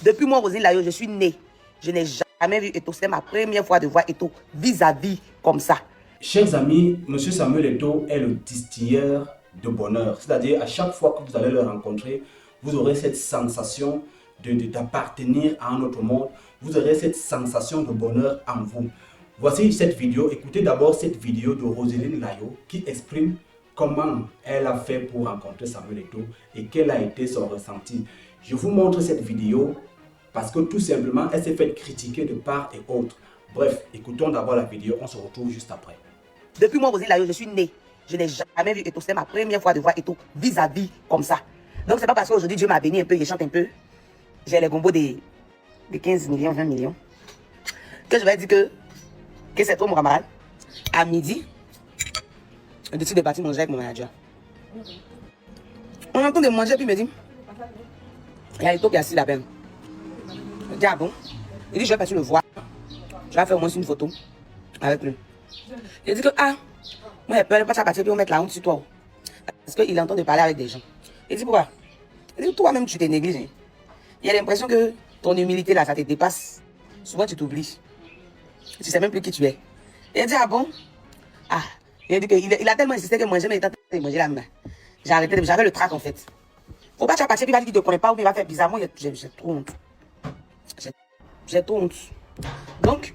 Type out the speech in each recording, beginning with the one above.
Depuis moi, Roselyne Layo, je suis née. Je n'ai jamais vu Eto'o. C'est ma première fois de voir Eto'o vis-à-vis comme ça. Chers amis, M. Samuel Eto'o est le distilleur de bonheur. C'est-à-dire, à chaque fois que vous allez le rencontrer, vous aurez cette sensation d'appartenir à un autre monde. Vous aurez cette sensation de bonheur en vous. Voici cette vidéo. Écoutez d'abord cette vidéo de Roselyne Layo qui exprime comment elle a fait pour rencontrer Samuel Eto'o et quel a été son ressenti. Je vous montre cette vidéo parce que tout simplement, elle s'est fait critiquer de part et autre. Bref, écoutons d'abord la vidéo, on se retrouve juste après. Depuis moi, Roselyne Layo, je suis née. Je n'ai jamais vu Eto'o. C'est ma première fois de voir Eto'o vis-à-vis comme ça. Donc, c'est pas parce qu'aujourd'hui, Dieu m'a béni un peu, il chante un peu. J'ai les gombos de 15 millions, 20 millions. Que je vais dire que c'est trop mon camarade. À midi, je décide de partir manger avec mon manager. On entend de manger, puis il me dit, il y a Eto'o qui est assis là-bas. Je dis, ah bon? Il dit, je vais partir le voir. Je vais faire au moins une photo avec lui. Il dit que, ah, moi j'ai peur de pas partir, puis on mettre la honte sur toi. Parce qu'il entend de parler avec des gens. Il dit, pourquoi? Il dit, toi-même, tu t'es négligé. Il a l'impression que ton humilité là, ça te dépasse. Souvent, tu t'oublies. Tu ne sais même plus qui tu es. Il a dit, ah bon? Ah, il a dit qu'il a tellement insisté que moi, j'ai de manger la main. J'ai arrêté, j'avais le trac en fait. Faut pas partir, puis il va dire qu'il ne te connaît pas ou il va faire bizarrement. J'ai trop honte. J'ai trop honte. Donc,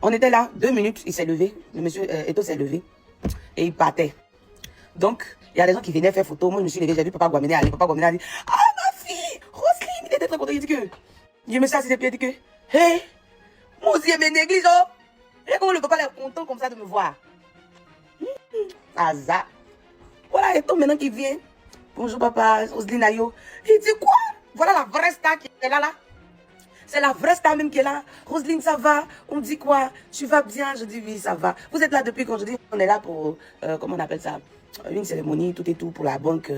on était là, 2 minutes, il s'est levé. Le monsieur Eto'o s'est levé. Et il partait. Donc, il y a des gens qui venaient faire photo. Moi, je me suis levé, j'ai vu Papa Guamene aller. Papa Guamene a dit, ah, ma fille, Roselyne, il était très content. Il dit que, je me suis assis et puis il dit que, hé, moi aussi, je me néglige, oh. Et comment le papa est content comme ça de me voir. Aza. Voilà, Eto'o maintenant qui vient. Bonjour papa, Roselyne Layo. Il dit quoi? Voilà la vraie star qui est là, là. C'est la vraie star même qui est là. Roselyne, ça va? On me dit quoi? Tu vas bien? Je dis oui, ça va. Vous êtes là depuis quand? Je dis, on est là pour, comment on appelle ça? Une cérémonie, tout et tout pour la banque.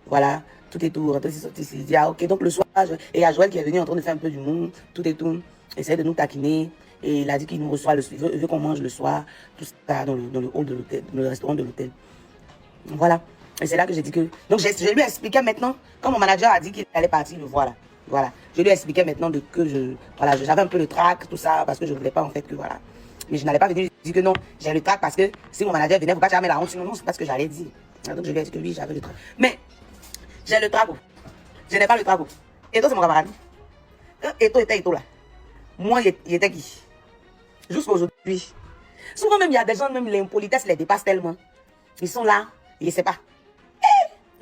Voilà, tout et tout. Rentrer ici, sortir ici. Il dit, ah, ok, donc le soir, et il y a Joël qui est venu en train de faire un peu du monde, tout et tout. Essayer de nous taquiner. Et il a dit qu'il nous reçoit, il veut qu'on mange le soir, tout ça dans le hall de l'hôtel, dans le restaurant de l'hôtel. Voilà. Et c'est là que j'ai dit que... Donc, je lui ai expliqué maintenant, quand mon manager a dit qu'il allait partir, le voilà. Voilà. Je lui ai expliqué maintenant que voilà, j'avais un peu le trac, tout ça, parce que je ne voulais pas en fait que voilà. Mais je n'allais pas venir dire que non, j'ai le trac parce que si mon manager venait, il ne faut pas jamais la honte. Non, c'est pas ce que j'allais dire. Donc, je lui ai dit que oui, j'avais le trac. Mais, j'ai le trac. Je n'ai pas le trac. Eto'o, c'est mon camarade. Quand Eto'o était Eto'o là, moi, il était qui? Jusqu'à aujourd'hui. Souvent même, il y a des gens, même l'impolitesse les dépasse tellement. Ils sont là, ils ne savent pas.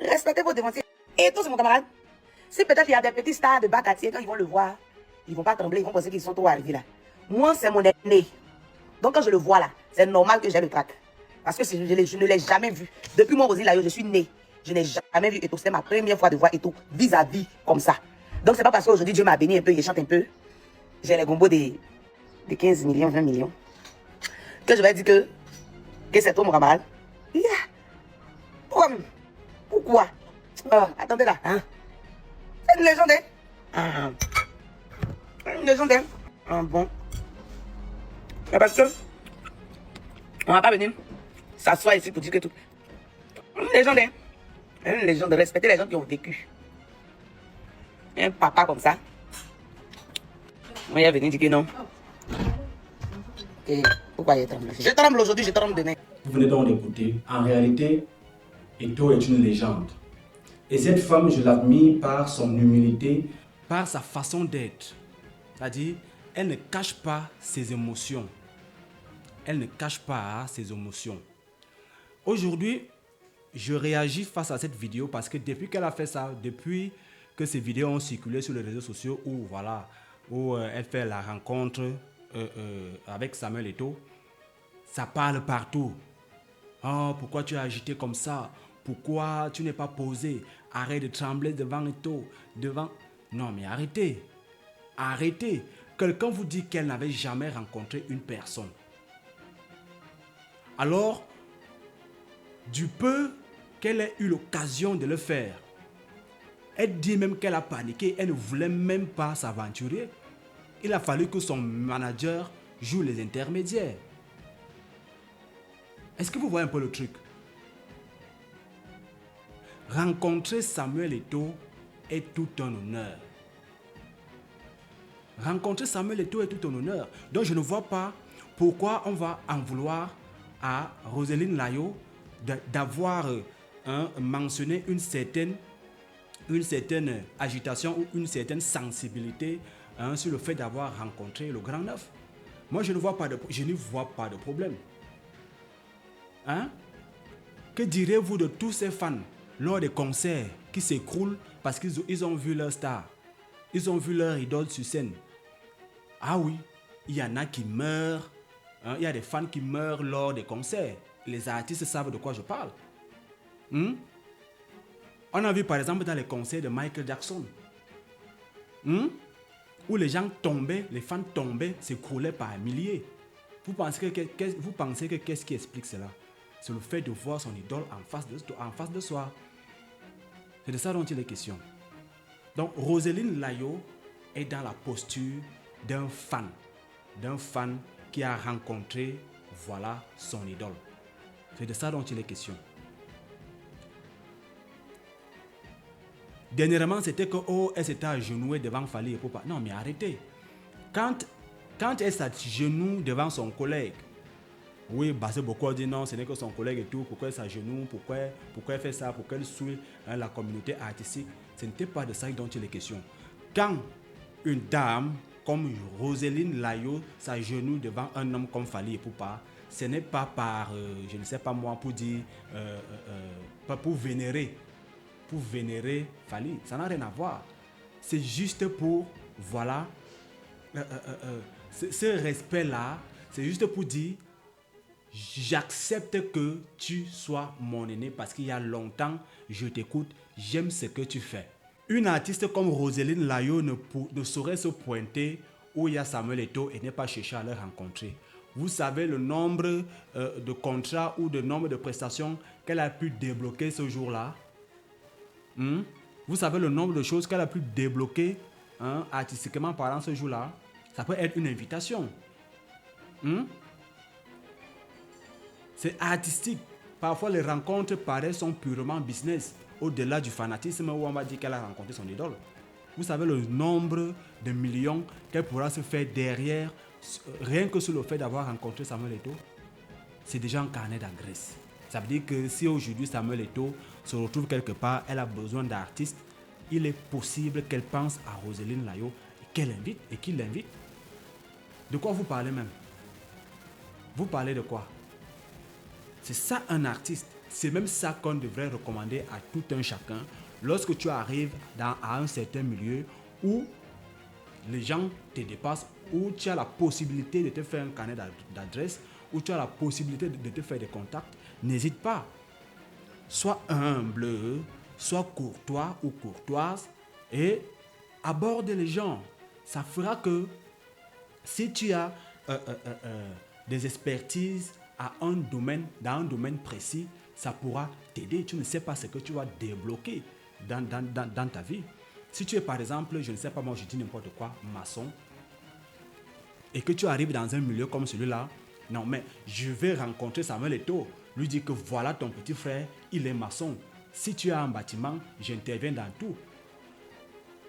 Respectez vos devanciers. Eto'o, c'est mon camarade. Si peut-être il y a des petits stars de bas-quartier, quand ils vont le voir, ils ne vont pas trembler, ils vont penser qu'ils sont trop arrivés là. Moi, c'est mon aîné. Donc quand je le vois là, c'est normal que j'ai le trac. Parce que je ne l'ai jamais vu. Depuis moi, Roselyne Layo, je suis née. Je n'ai jamais vu Eto'o. C'est ma première fois de voir Eto'o vis-à-vis comme ça. Donc c'est pas parce qu'aujourd'hui Dieu m'a béni un peu, il chante un peu. J'ai les gombos de 15 millions, 20 millions. Que je vais dire que c'est trop mon camarade. Yeah. Pourquoi? Attendez là. Hein? C'est une légende, hein? Une légende, hein? Bon. Mais parce que on va pas venir s'asseoir ici pour dire que tout. Une légende, hein? Une légende de respecter les gens qui ont vécu. Un papa comme ça. Moi, il est venu dire que non. Et pourquoi il tremble? Je tremble aujourd'hui, je tremble demain. Vous venez donc d'écouter. En réalité, Eto'o est une légende. Et cette femme, je l'admire par son humilité, par sa façon d'être. C'est-à-dire, elle ne cache pas ses émotions. Elle ne cache pas ses émotions. Aujourd'hui, je réagis face à cette vidéo parce que depuis qu'elle a fait ça, depuis que ces vidéos ont circulé sur les réseaux sociaux où, voilà, où elle fait la rencontre avec Samuel Eto'o, ça parle partout. Oh, pourquoi tu es agité comme ça? Pourquoi tu n'es pas posé? Arrête de trembler devant Eto'o, devant... Non, mais arrêtez. Arrêtez. Quelqu'un vous dit qu'elle n'avait jamais rencontré une personne. Alors, du peu qu'elle ait eu l'occasion de le faire, elle dit même qu'elle a paniqué, elle ne voulait même pas s'aventurer. Il a fallu que son manager joue les intermédiaires. Est-ce que vous voyez un peu le truc? Rencontrer Samuel Eto'o est tout un honneur. Rencontrer Samuel Eto'o est tout un honneur. Donc je ne vois pas pourquoi on va en vouloir à Roselyne Layo d'avoir mentionné une certaine agitation ou une certaine sensibilité sur le fait d'avoir rencontré le Grand Neuf. Moi, je n'y vois pas de problème. Hein? Que direz-vous de tous ces fans lors des concerts qui s'écroulent parce qu'ils ont vu leur star, ils ont vu leur idole sur scène? Ah oui, il y en a qui meurent, hein, il y a des fans qui meurent lors des concerts. Les artistes savent de quoi je parle. On a vu par exemple dans les concerts de Michael Jackson, où les gens tombaient, les fans tombaient, s'écroulaient par milliers. Vous pensez que qu'est-ce qui explique cela? C'est le fait de voir son idole en face de soi. C'est de ça dont il est question. Donc Roselyne Layo est dans la posture d'un fan qui a rencontré, voilà, son idole. C'est de ça dont il est question. Dernièrement, c'était que elle s'était agenouillée devant Fally Ipupa. Non, mais arrêtez. Quand elle s'agenouille devant son collègue, oui, bah c'est beaucoup dit non, ce n'est que son collègue et tout. Pourquoi elle s'agenouille, pourquoi elle fait ça, pourquoi elle suit la communauté artistique. Ce n'était pas de ça dont il est question. Quand une dame comme Roselyne Layo s'agenouille devant un homme comme Fally Ipupa, ce n'est pas par, je ne sais pas moi, pour dire, pas pour vénérer Fally. Ça n'a rien à voir. C'est juste pour, voilà, ce respect-là, c'est juste pour dire, j'accepte que tu sois mon aîné parce qu'il y a longtemps, je t'écoute, j'aime ce que tu fais. Une artiste comme Roselyne Layo ne saurait se pointer où il y a Samuel Eto'o et n'est pas chercher à le rencontrer. Vous savez le nombre de contrats ou le nombre de prestations qu'elle a pu débloquer ce jour-là? Vous savez le nombre de choses qu'elle a pu débloquer artistiquement parlant ce jour-là? Ça peut être une invitation. C'est artistique. Parfois, les rencontres paraissent sont purement business, au-delà du fanatisme où on va dire qu'elle a rencontré son idole. Vous savez le nombre de millions qu'elle pourra se faire derrière, rien que sur le fait d'avoir rencontré Samuel Eto'o. C'est déjà un carnet d'adresse. Ça veut dire que si aujourd'hui Samuel Eto'o se retrouve quelque part, elle a besoin d'artistes, il est possible qu'elle pense à Roselyne Layo et qu'elle invite et qu'il l'invite. De quoi vous parlez même? Vous parlez de quoi? C'est ça un artiste. C'est même ça qu'on devrait recommander à tout un chacun lorsque tu arrives à un certain milieu où les gens te dépassent, où tu as la possibilité de te faire un carnet d'adresse, où tu as la possibilité de te faire des contacts. N'hésite pas. Sois humble, sois courtois ou courtoise et aborde les gens. Ça fera que si tu as des expertises dans un domaine précis, ça pourra t'aider. Tu ne sais pas ce que tu vas débloquer dans ta vie. Si tu es par exemple, je ne sais pas, moi je dis n'importe quoi, maçon, et que tu arrives dans un milieu comme celui-là, non mais je vais rencontrer Samuel Eto'o, lui dire que voilà ton petit frère, il est maçon. Si tu as un bâtiment, j'interviens dans tout.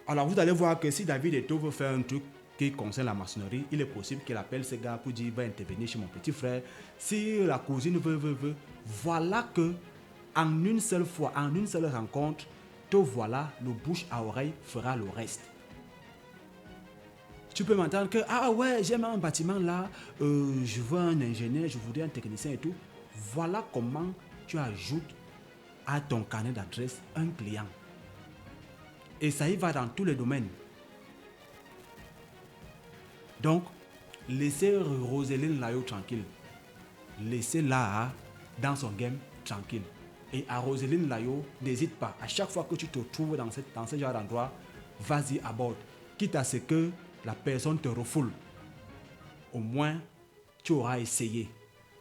Alors vous allez voir que si David Eto'o veut faire un truc qui concerne la maçonnerie, il est possible qu'il appelle ce gars pour dire va intervenir chez mon petit frère. Si la cousine veut, voilà que en une seule fois, en une seule rencontre, te voilà, le bouche à oreille fera le reste. Tu peux m'entendre que ah ouais, j'aime un bâtiment là, je veux un ingénieur, je voudrais un technicien et tout. Voilà comment tu ajoutes à ton carnet d'adresse un client. Et ça y va dans tous les domaines. Donc, laissez Roselyne Layo tranquille. Laissez-la dans son game tranquille. Et à Roselyne Layo, n'hésite pas. À chaque fois que tu te trouves dans ce genre d'endroit, vas-y à bord. Quitte à ce que la personne te refoule. Au moins, tu auras essayé.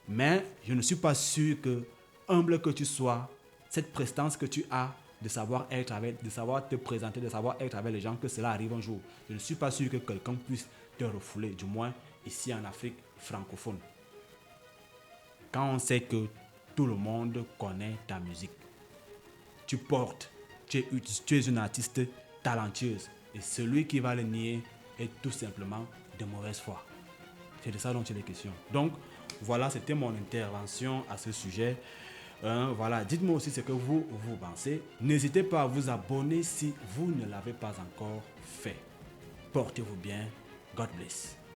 Mais je ne suis pas sûr que, humble que tu sois, cette prestance que tu as de savoir être avec, de savoir te présenter, de savoir être avec les gens, que cela arrive un jour. Je ne suis pas sûr que quelqu'un puisse te refouler, du moins ici en Afrique francophone. Quand on sait que tout le monde connaît ta musique, tu es une artiste talentueuse. Et celui qui va le nier est tout simplement de mauvaise foi. C'est de ça dont il est question. Donc, voilà, c'était mon intervention à ce sujet. Voilà, dites-moi aussi ce que vous pensez. N'hésitez pas à vous abonner si vous ne l'avez pas encore fait. Portez-vous bien. God bless.